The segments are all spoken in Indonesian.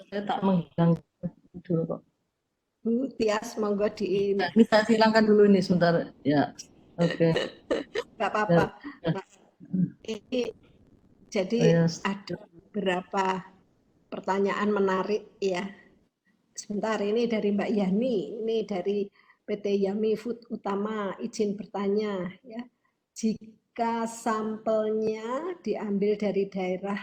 Saya tak menghilangkan dulu kok. Bu Tias, monggo di Nah, ini saya silangkan dulu ini sebentar. Ya, oke. nggak apa-apa. Ya, ya. Nah, ini jadi Saya ada beberapa pertanyaan menarik ya. Sebentar, ini dari Mbak Yani, ini dari PT Yami Food Utama, izin bertanya ya. Jika sampelnya diambil dari daerah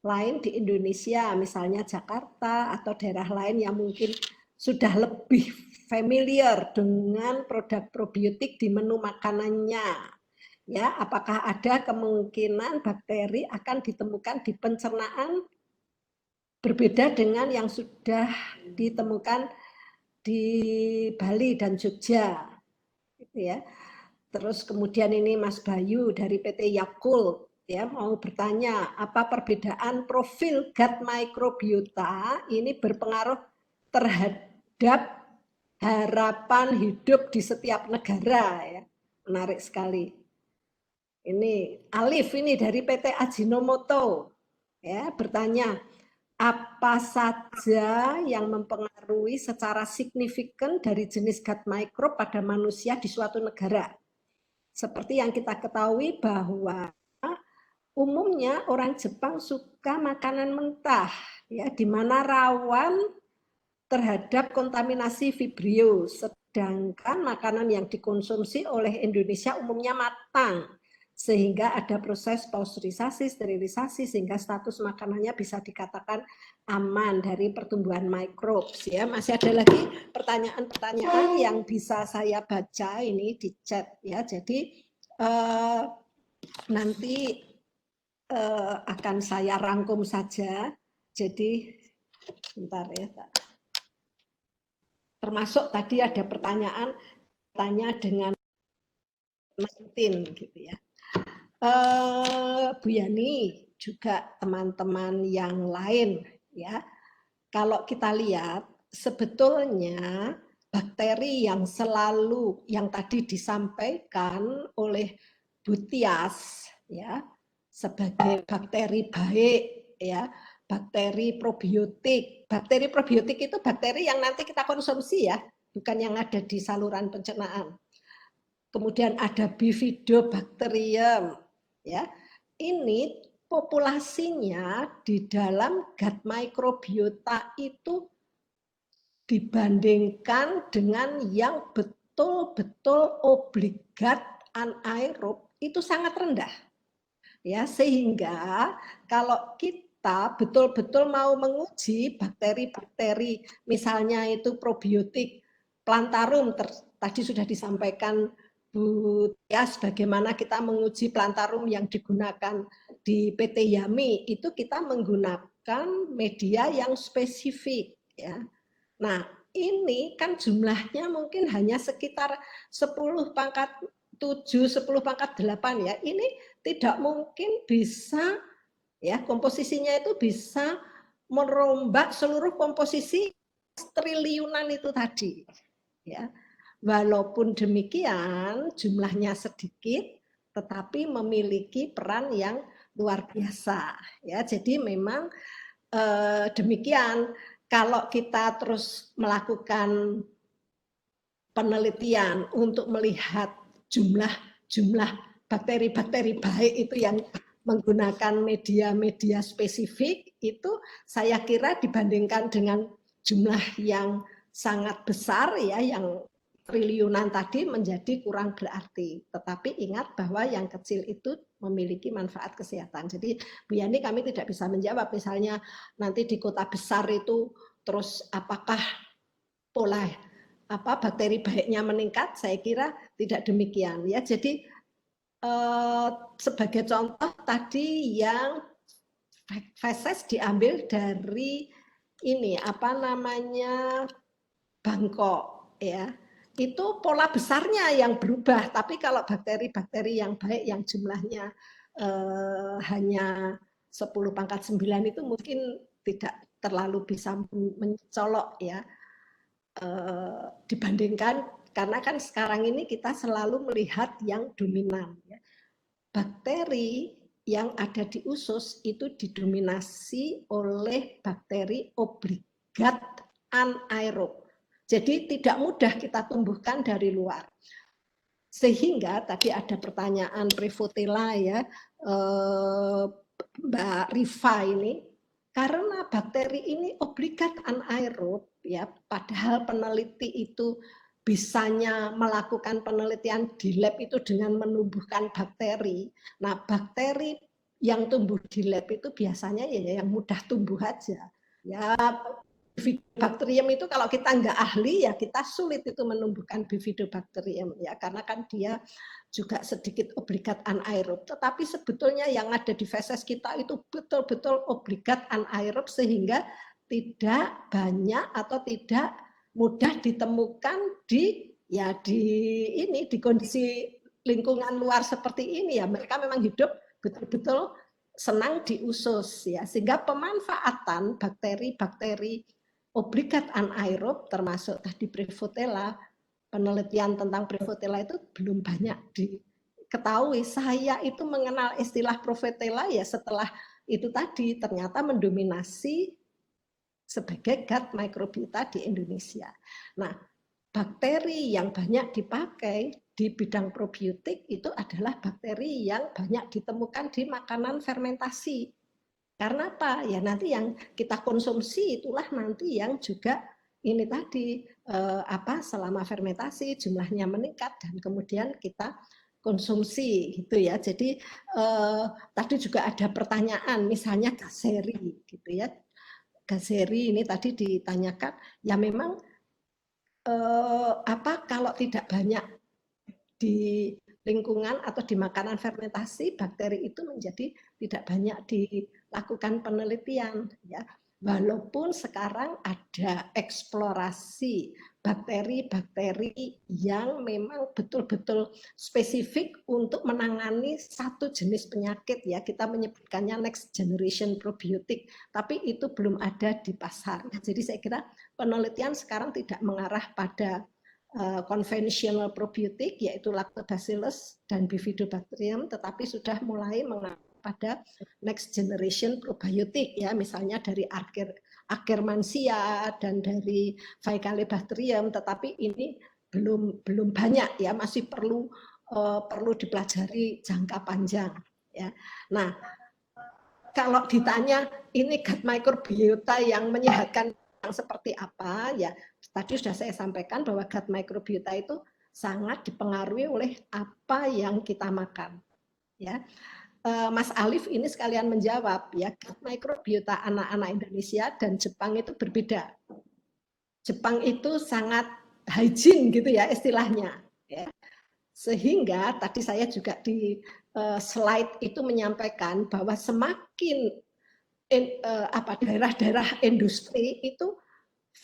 lain di Indonesia, misalnya Jakarta atau daerah lain yang mungkin sudah lebih familiar dengan produk probiotik di menu makanannya, ya, apakah ada kemungkinan bakteri akan ditemukan di pencernaan berbeda dengan yang sudah ditemukan di Bali dan Jogja, gitu ya. Terus kemudian ini Mas Bayu dari PT Yakult ya mau bertanya apa perbedaan profil gut microbiota ini berpengaruh terhadap harapan hidup di setiap negara ya. Menarik sekali. Ini Alif ini dari PT Ajinomoto ya bertanya apa saja yang mempengaruhi secara signifikan dari jenis gut microbe pada manusia di suatu negara. Seperti yang kita ketahui bahwa umumnya orang Jepang suka makanan mentah, ya, di mana rawan terhadap kontaminasi Vibrio, sedangkan makanan yang dikonsumsi oleh Indonesia umumnya matang, sehingga ada proses pasteurisasi, sterilisasi, sehingga status makanannya bisa dikatakan aman dari pertumbuhan mikrobes. Ya, masih ada lagi pertanyaan-pertanyaan yang bisa saya baca ini di chat. Ya, jadi nanti akan saya rangkum saja. Jadi, bentar ya. Termasuk tadi ada pertanyaan tanya dengan 19 gitu ya. Bu Yani juga teman-teman yang lain ya. Kalau kita lihat sebetulnya bakteri yang selalu yang tadi disampaikan oleh Bu Tias ya sebagai bakteri baik ya, bakteri probiotik. Bakteri probiotik itu bakteri yang nanti kita konsumsi ya, bukan yang ada di saluran pencernaan. Kemudian ada Bifidobacterium ya. Ini populasinya di dalam gut microbiota itu dibandingkan dengan yang betul-betul obligat anaerob itu sangat rendah. Ya, sehingga kalau kita betul-betul mau menguji bakteri-bakteri, misalnya itu probiotik plantarum, tadi sudah disampaikan Bu Tias bagaimana kita menguji plantarum yang digunakan di PT Yami, itu kita menggunakan media yang spesifik ya. Nah, ini kan jumlahnya mungkin hanya sekitar 10 pangkat 7, 10 pangkat 8 ya. Ini tidak mungkin bisa ya komposisinya itu bisa merombak seluruh komposisi triliunan itu tadi ya. Walaupun demikian jumlahnya sedikit tetapi memiliki peran yang luar biasa ya. Jadi memang demikian kalau kita terus melakukan penelitian untuk melihat jumlah bakteri-bakteri baik itu yang menggunakan media-media spesifik itu saya kira dibandingkan dengan jumlah yang sangat besar ya yang triliunan tadi menjadi kurang berarti. Tetapi ingat bahwa yang kecil itu memiliki manfaat kesehatan. Jadi Bu Yani kami tidak bisa menjawab misalnya nanti di kota besar itu terus apakah pola bakteri baiknya meningkat, saya kira tidak demikian ya. Jadi sebagai contoh tadi yang feses diambil dari ini apa namanya Bangkok ya. Itu pola besarnya yang berubah, tapi kalau bakteri-bakteri yang baik yang jumlahnya hanya 10 pangkat 9 itu mungkin tidak terlalu bisa mencolok ya. Dibandingkan karena kan sekarang ini kita selalu melihat yang dominan ya. Bakteri yang ada di usus itu didominasi oleh bakteri obligat anaerob. Jadi tidak mudah kita tumbuhkan dari luar. Sehingga tadi ada pertanyaan Prevotella ya, Mbak Rifa ini, karena bakteri ini obligat anaerob ya, padahal peneliti itu bisanya melakukan penelitian di lab itu dengan menumbuhkan bakteri. Nah, bakteri yang tumbuh di lab itu biasanya ya yang mudah tumbuh aja. Ya, Bifidobacterium itu kalau kita nggak ahli ya kita sulit itu menumbuhkan Bifidobacterium ya, karena kan dia juga sedikit obligat anaerob. Tetapi sebetulnya yang ada di feses kita itu betul-betul obligat anaerob sehingga tidak banyak atau tidak mudah ditemukan di di kondisi lingkungan luar seperti ini ya. Mereka memang hidup betul-betul senang di usus ya, sehingga pemanfaatan bakteri-bakteri obligat anaerob termasuk tadi Prevotella, penelitian tentang Prevotella itu belum banyak diketahui. Saya itu mengenal istilah Prevotella ya setelah itu tadi ternyata mendominasi sebagai gut microbiota di Indonesia. Nah, bakteri yang banyak dipakai di bidang probiotik itu adalah bakteri yang banyak ditemukan di makanan fermentasi. Karena apa? Ya nanti yang kita konsumsi itulah nanti yang juga ini tadi selama fermentasi jumlahnya meningkat dan kemudian kita konsumsi gitu ya. Jadi tadi juga ada pertanyaan misalnya gaseri gitu ya. Gaseri ini tadi ditanyakan ya memang kalau tidak banyak di lingkungan atau di makanan fermentasi, bakteri itu menjadi tidak banyak dilakukan penelitian ya. Walaupun sekarang ada eksplorasi bakteri-bakteri yang memang betul-betul spesifik untuk menangani satu jenis penyakit ya, kita menyebutkannya next generation probiotik, tapi itu belum ada di pasar. Jadi saya kira penelitian sekarang tidak mengarah pada konvensional probiotik yaitu Lactobacillus dan Bifidobacterium, tetapi sudah mulai mengarah pada next generation probiotik ya, misalnya dari Akkermansia dan dari Faecalibacterium, tetapi ini belum banyak ya, masih perlu dipelajari jangka panjang ya. Nah, kalau ditanya ini gut microbiota yang menyehatkan yang seperti apa ya, tadi sudah saya sampaikan bahwa gut microbiota itu sangat dipengaruhi oleh apa yang kita makan ya. Mas Alif ini sekalian menjawab ya, gut microbiota anak-anak Indonesia dan Jepang itu berbeda. Jepang itu sangat hygiene gitu ya istilahnya ya. Sehingga tadi saya juga di slide itu menyampaikan bahwa semakin daerah-daerah industri itu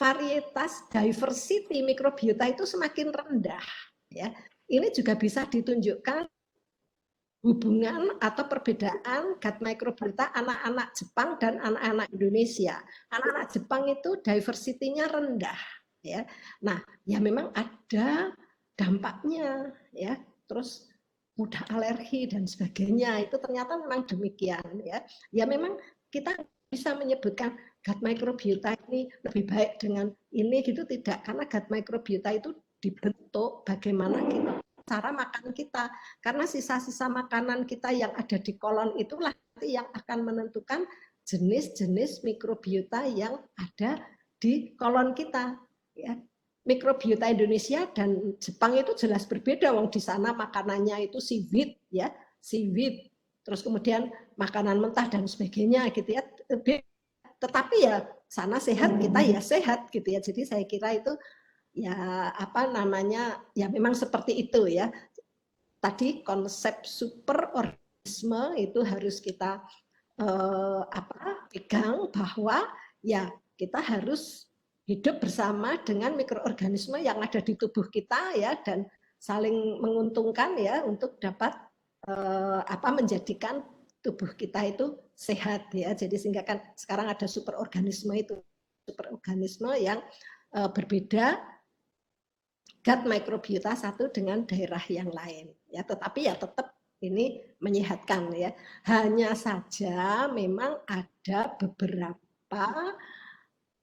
varietas diversity mikrobiota itu semakin rendah ya. Ini juga bisa ditunjukkan hubungan atau perbedaan gut microbiota anak-anak Jepang dan anak-anak Indonesia. Anak-anak Jepang itu diversity-nya rendah ya. Nah, ya memang ada dampaknya ya. Terus mudah alergi dan sebagainya. Itu ternyata memang demikian ya. Ya memang kita bisa menyebutkan gut microbiota ini lebih baik dengan ini gitu tidak, karena gut microbiota itu dibentuk bagaimana kita cara makan kita, karena sisa-sisa makanan kita yang ada di kolon itulah yang akan menentukan jenis-jenis mikrobiota yang ada di kolon kita ya. Mikrobiota Indonesia dan Jepang itu jelas berbeda, wong di sana makanannya itu seaweed ya, seaweed, terus kemudian makanan mentah dan sebagainya gitu ya. Tetapi ya sana sehat, kita ya sehat gitu ya. Jadi saya kira itu ya ya memang seperti itu ya. Tadi konsep superorganisme itu harus kita pegang, bahwa ya kita harus hidup bersama dengan mikroorganisme yang ada di tubuh kita ya, dan saling menguntungkan ya untuk dapat menjadikan tubuh kita itu sehat ya. Jadi sehingga kan sekarang ada superorganisme yang berbeda gut microbiota satu dengan daerah yang lain ya, tetapi ya tetap Ini menyehatkan ya. Hanya saja memang ada beberapa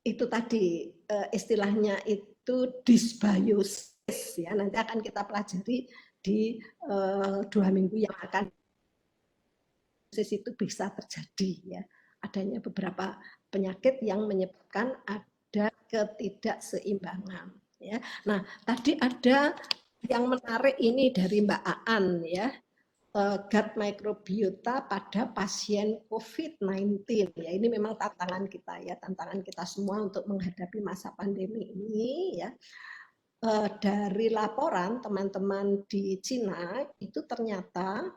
itu tadi istilahnya itu dysbiosis ya. Nanti akan kita pelajari di 2 minggu yang akan itu bisa terjadi ya. Adanya beberapa penyakit yang menyebabkan ada ketidakseimbangan ya. Nah, tadi ada yang menarik ini dari Mbak Aan ya. Gut microbiota pada pasien COVID-19 ya, ini memang tantangan kita ya, tantangan kita semua untuk menghadapi masa pandemi ini ya. Dari laporan teman-teman di Cina itu ternyata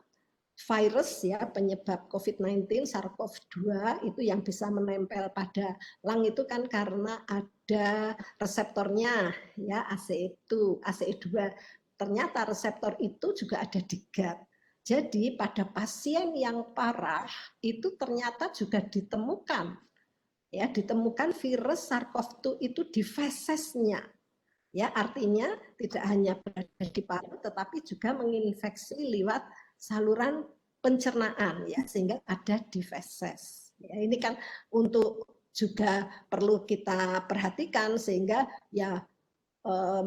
virus ya penyebab COVID-19 SARS-CoV-2 itu yang bisa menempel pada lung itu kan karena ada reseptornya ya ACE2. Ternyata reseptor itu juga ada di gut. Jadi pada pasien yang parah itu ternyata juga ditemukan virus SARS-CoV-2 itu di fesesnya. Ya, artinya tidak hanya berada di paru tetapi juga menginfeksi lewat saluran pencernaan ya, sehingga ada di feses. Ya, ini kan untuk juga perlu kita perhatikan sehingga ya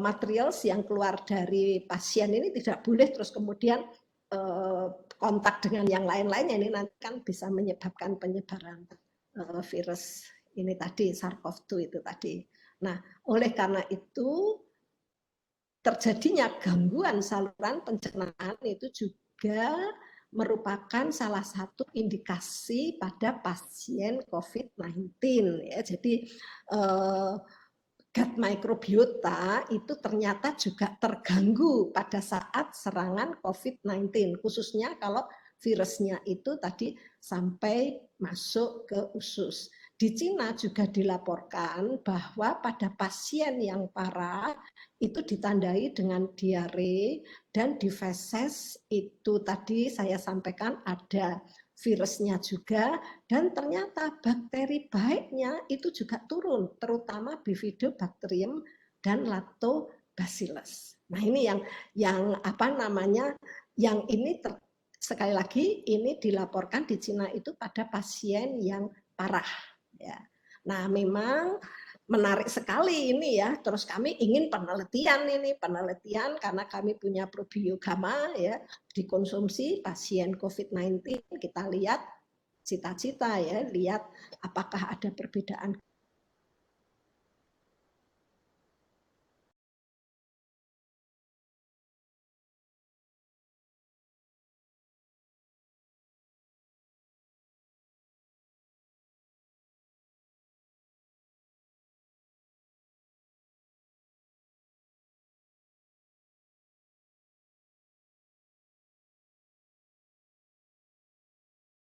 material yang keluar dari pasien ini tidak boleh terus kemudian kontak dengan yang lain-lainnya, ini nanti kan bisa menyebabkan penyebaran virus ini tadi SARS-CoV-2 itu tadi. Nah, oleh karena itu terjadinya gangguan saluran pencernaan itu juga merupakan salah satu indikasi pada pasien COVID-19 ya. Jadi gut microbiota itu ternyata juga terganggu pada saat serangan COVID-19, khususnya kalau virusnya itu tadi sampai masuk ke usus. Di Cina juga dilaporkan bahwa pada pasien yang parah itu ditandai dengan diare dan di feses itu tadi saya sampaikan ada virusnya juga dan ternyata bakteri baiknya itu juga turun, terutama Bifidobacterium dan Lactobacillus. Nah ini yang apa namanya, yang ini sekali lagi ini dilaporkan di Cina itu pada pasien yang parah. Ya. Nah, memang menarik sekali ini ya. Terus kami ingin penelitian karena kami punya probiogama ya dikonsumsi pasien COVID-19. Kita lihat cita-cita ya, lihat apakah ada perbedaan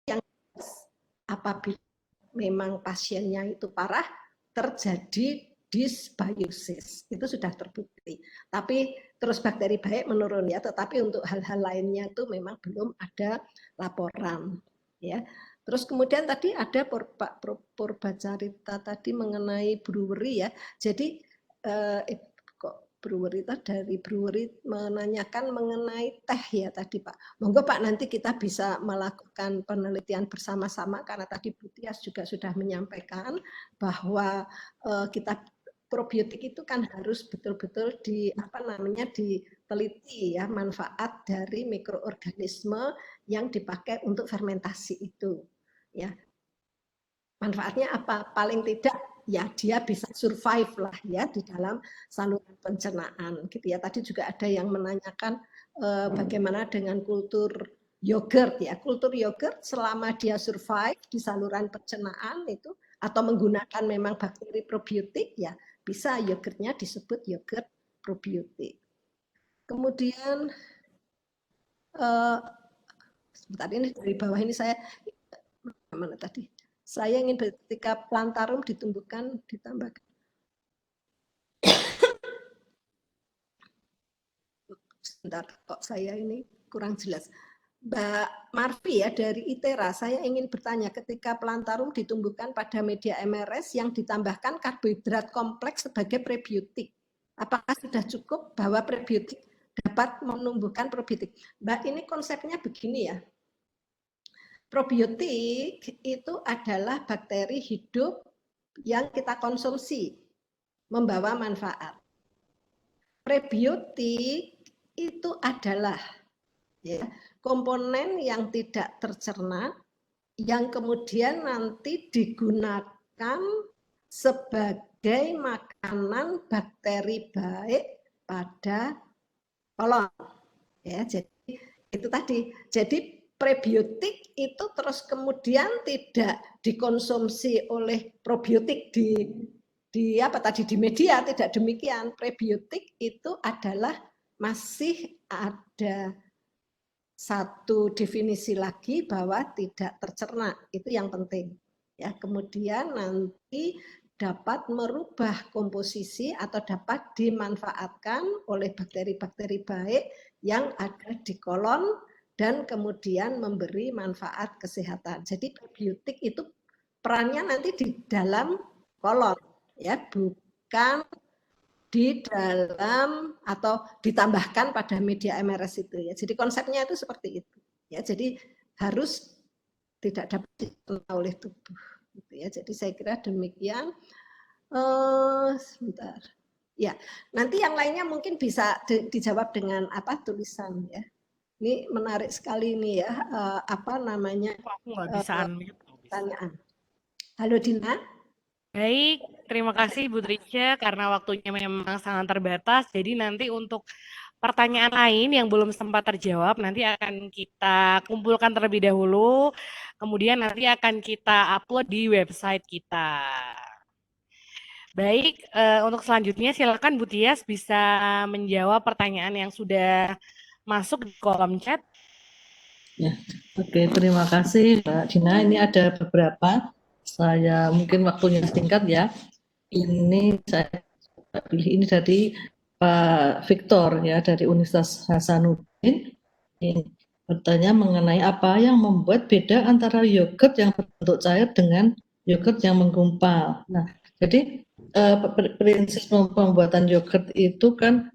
yang apabila memang pasiennya itu parah terjadi dysbiosis, itu sudah terbukti. Tapi terus bakteri baik menurun ya, tetapi untuk hal-hal lainnya itu memang belum ada laporan ya. Terus kemudian tadi ada Pak Purbacarita tadi mengenai brewery ya. Jadi brewery dari brewery menanyakan mengenai teh ya tadi Pak. Monggo Pak nanti kita bisa melakukan penelitian bersama-sama karena tadi Bu Tias juga sudah menyampaikan bahwa kita probiotik itu kan harus betul-betul diteliti ya manfaat dari mikroorganisme yang dipakai untuk fermentasi itu. Ya. Manfaatnya apa? Paling tidak ya dia bisa survive lah ya di dalam saluran pencernaan gitu ya. Tadi juga ada yang menanyakan bagaimana dengan kultur yogurt ya. Kultur yogurt selama dia survive di saluran pencernaan itu atau menggunakan memang bakteri probiotik ya bisa yogurtnya disebut yogurt probiotik. Kemudian sebentar ini dari bawah ini saya mana tadi? Saya ingin ketika plantarum ditumbuhkan ditambahkan. Sebentar, kok saya ini kurang jelas. Mbak Marfi ya dari ITERA, saya ingin bertanya ketika plantarum ditumbuhkan pada media MRS yang ditambahkan karbohidrat kompleks sebagai prebiotik, apakah sudah cukup bahwa prebiotik dapat dapat menumbuhkan probiotik. Mbak, ini konsepnya begini ya. Probiotik itu adalah bakteri hidup yang kita konsumsi, membawa manfaat. Prebiotik itu adalah ya, komponen yang tidak tercerna, yang kemudian nanti digunakan sebagai makanan bakteri baik pada kolon. Ya, jadi itu tadi. Jadi prebiotik itu terus kemudian tidak dikonsumsi oleh probiotik di apa tadi di media, tidak demikian. Prebiotik itu adalah masih ada satu definisi lagi bahwa tidak tercerna, itu yang penting. Ya, kemudian nanti dapat merubah komposisi atau dapat dimanfaatkan oleh bakteri-bakteri baik yang ada di kolon dan kemudian memberi manfaat kesehatan. Jadi probiotik itu perannya nanti di dalam kolon, ya, bukan di dalam atau ditambahkan pada media MRS itu ya. Jadi konsepnya itu seperti itu. Ya, jadi harus tidak dapat dicerna oleh tubuh. Gitu ya. Jadi saya kira demikian. Sebentar. Ya, nanti yang lainnya mungkin bisa dijawab dengan apa tulisan ya. Ini menarik sekali ini ya. Apa namanya? Aku nggak bisa unmute. Pertanyaan. Halo Dina. Baik, terima kasih Bu Trisha karena waktunya memang sangat terbatas. Jadi nanti untuk pertanyaan lain yang belum sempat terjawab nanti akan kita kumpulkan terlebih dahulu. Kemudian nanti akan kita upload di website kita. Baik, untuk selanjutnya silakan Bu Tias bisa menjawab pertanyaan yang sudah masuk di kolom chat. Ya, oke, terima kasih Mbak Dina. Ini ada beberapa, saya mungkin waktunya singkat ya. Ini saya pilih ini dari Pak Victor ya, dari Universitas Hasanuddin. Ini bertanya mengenai apa yang membuat beda antara yogurt yang berbentuk cair dengan yogurt yang menggumpal. Nah, jadi prinsip pembuatan yogurt itu kan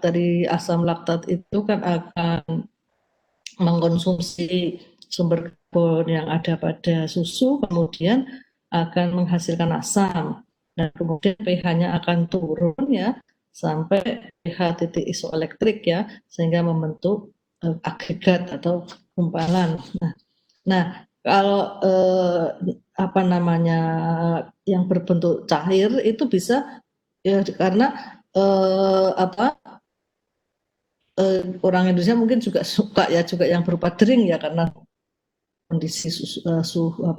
dari asam laktat itu kan akan mengkonsumsi sumber karbon yang ada pada susu, kemudian akan menghasilkan asam, dan kemudian pH-nya akan turun ya sampai pH titik isoelektrik ya, sehingga membentuk agregat atau gumpalan. Nah kalau apa namanya yang berbentuk cair itu bisa ya karena apa orang Indonesia mungkin juga suka ya juga yang berupa drink ya karena kondisi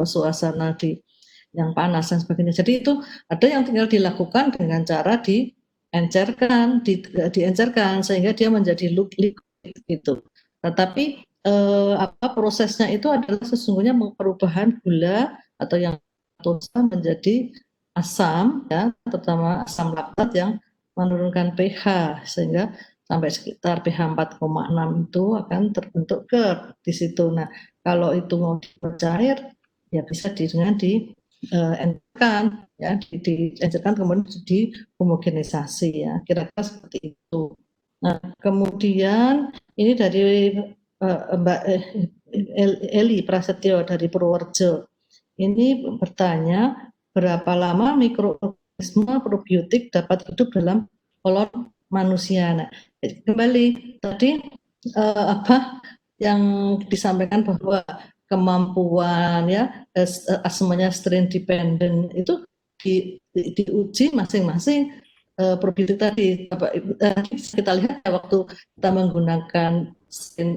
suasana di yang panas dan sebagainya. Jadi itu ada yang tinggal dilakukan dengan cara diencerkan sehingga dia menjadi liquid gitu. Tetapi apa prosesnya itu adalah sesungguhnya perubahan gula atau yang laktosa menjadi asam ya, terutama asam laktat yang menurunkan pH sehingga sampai sekitar pH 4,6 itu akan terbentuk GERD di situ. Nah, kalau itu mau cair, ya bisa dengan diencerkan, ya, diencerkan kemudian dihomogenisasi ya, kira-kira seperti itu. Nah, kemudian ini dari Mbak Eli Prasetyo dari Purworejo. Ini bertanya berapa lama mikroorganisme probiotik dapat hidup dalam kolon manusia. Nah, kembali tadi apa yang disampaikan bahwa kemampuan ya semuanya strain dependent itu diuji masing-masing probiotik tadi. Kita lihat ya, waktu kita menggunakan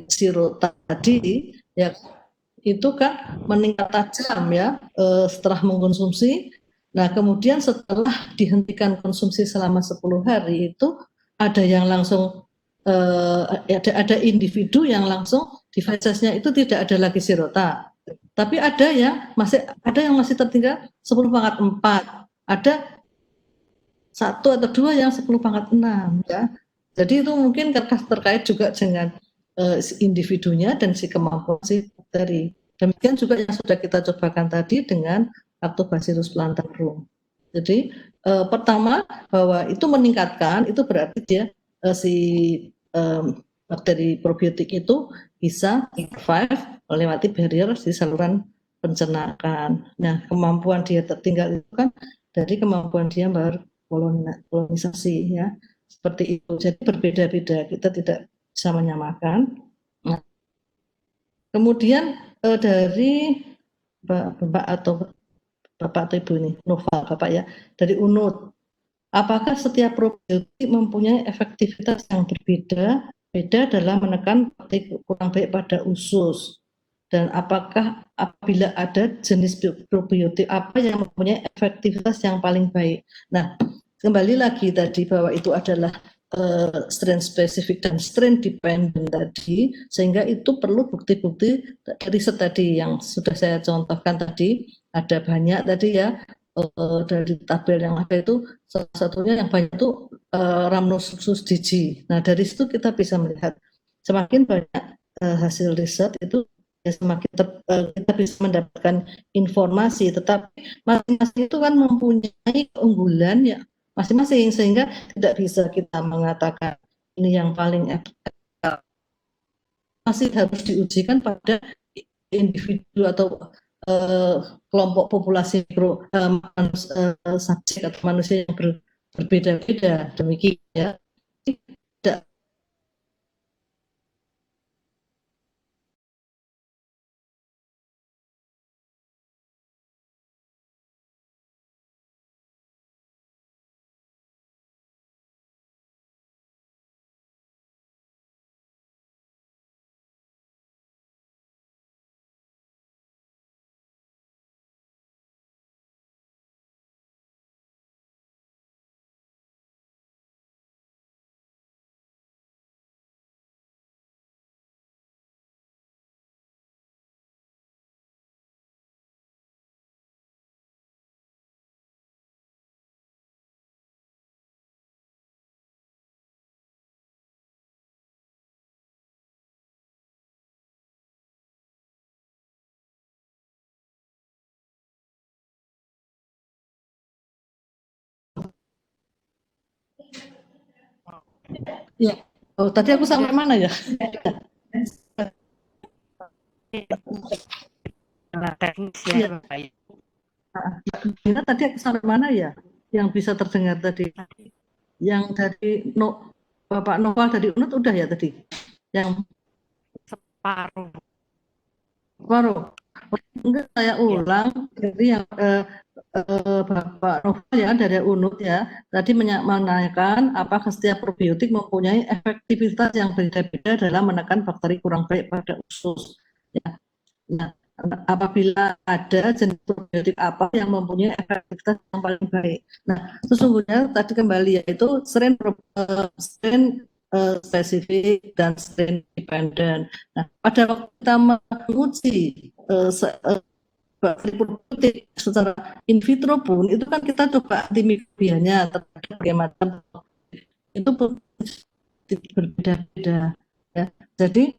sirop tadi ya itu kan meningkat tajam ya setelah mengkonsumsi. Nah, kemudian setelah dihentikan konsumsi selama 10 hari itu ada yang langsung ada individu yang langsung di fasesnya itu tidak ada lagi sirota. Tapi ada yang masih tertinggal 10/4. Ada 1 atau 2 yang 10/6 ya. Jadi itu mungkin terkait juga dengan individunya dan si kemampuan si bakteri. Demikian juga yang sudah kita cobakan tadi dengan Lactobacillus plantarum. Jadi pertama bahwa itu meningkatkan, itu berarti dia si bakteri probiotik itu bisa survive melewati barrier di saluran pencernaan. Nah, kemampuan dia tertinggal itu kan dari kemampuan dia berkolonisasi ya, seperti itu. Jadi berbeda-beda, kita tidak bisa menyamakan. Nah, kemudian dari Bapak atau Ibu ini, Nova, Bapak ya, dari UNUT, apakah setiap probiotik mempunyai efektivitas yang berbeda dalam menekan bakteri kurang baik pada usus? Dan apakah apabila ada jenis probiotik apa yang mempunyai efektivitas yang paling baik? Nah, kembali lagi tadi bahwa itu adalah strain spesifik dan strain dependent tadi, sehingga itu perlu bukti-bukti riset tadi yang sudah saya contohkan tadi, ada banyak tadi ya, dari tabel yang ada itu salah satunya yang banyak itu Rhamnosus digi. Nah, dari situ kita bisa melihat semakin banyak hasil riset itu ya semakin kita bisa mendapatkan informasi, tetapi masing-masing itu kan mempunyai keunggulan ya masing-masing, sehingga tidak bisa kita mengatakan ini yang paling efektif, masih harus diujikan pada individu atau kelompok populasi subjek atau manusia yang berbeda-beda, demikian ya. Tidak. Ya. Oh, tadi aku sampai mana ya? Teknis ya. ya, Bapak. Nah, tadi aku sampai mana ya? Yang bisa terdengar tadi? Yang dari Bapak Noval dari UNUT udah ya tadi? Yang Separuh. Enggak, saya ulang dari yang Bapak Noval ya dari UNUT ya, tadi menanyakan apakah setiap probiotik mempunyai efektivitas yang berbeda-beda dalam menekan bakteri kurang baik pada usus. Ya. Nah, apabila ada jenis probiotik apa yang mempunyai efektivitas yang paling baik. Nah, sesungguhnya tadi kembali yaitu strain spesifik dan strain dependent. Nah, pada waktu kita menguji bakteri probiotik secara in vitro pun itu kan kita coba antimikrobianya terhadap berbagai macam itu pun berbeda-beda ya. Jadi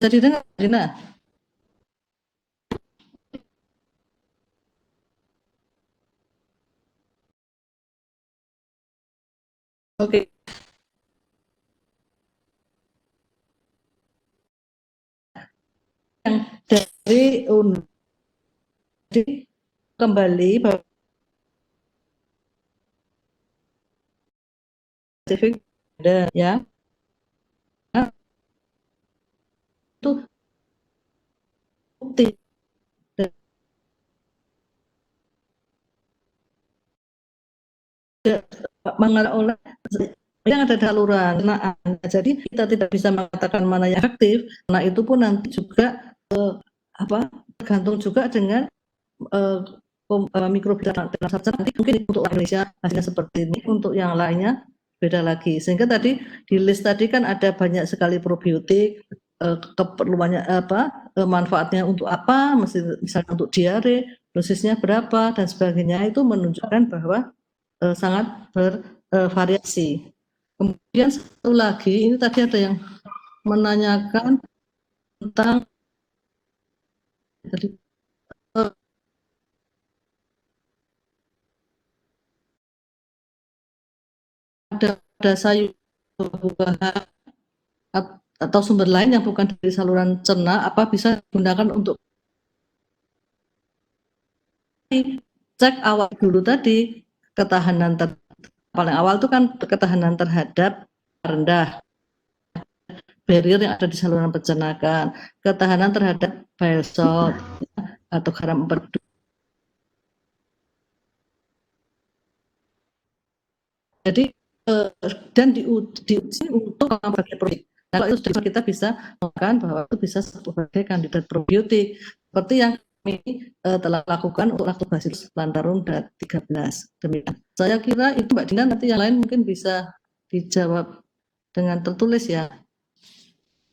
jadi dengar Dina. Oke. Yang dari kembali spesifik ada ya. Nah, itu bukti mengenai oleh yang ada saluran pencernaan. Jadi kita tidak bisa mengatakan mana yang efektif. Nah itu pun nanti juga tergantung juga dengan mikrobiota saja. Nanti mungkin untuk Indonesia hasilnya seperti ini, untuk yang lainnya beda lagi. Sehingga tadi di list tadi kan ada banyak sekali probiotik, keperluannya manfaatnya untuk apa, misalnya untuk diare, dosisnya berapa dan sebagainya, itu menunjukkan bahwa sangat bervariasi. Kemudian satu lagi, ini tadi ada yang menanyakan tentang ada sayur, buah-buahan atau sumber lain yang bukan dari saluran cerna, apa bisa digunakan untuk cek awal dulu tadi, ketahanan paling awal itu kan ketahanan terhadap rendah, barrier yang ada di saluran pencernaan, ketahanan terhadap bile salt atau garam empedu. Jadi dan diuji untuk berbagai probiotik. Kalau itu sudah kita bisa mengatakan bahwa itu bisa sebagai kandidat probiotik seperti yang kami telah lakukan untuk Lactobacillus plantarum 13. Demikian. Saya kira itu Mbak Dina, nanti yang lain mungkin bisa dijawab dengan tertulis ya.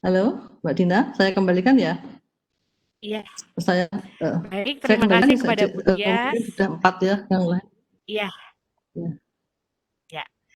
Halo Mbak Dina, saya kembalikan ya. Iya. Baik, terima kasih kepada Bu Dias. Sudah 4 ya yang lain. Iya. Ya.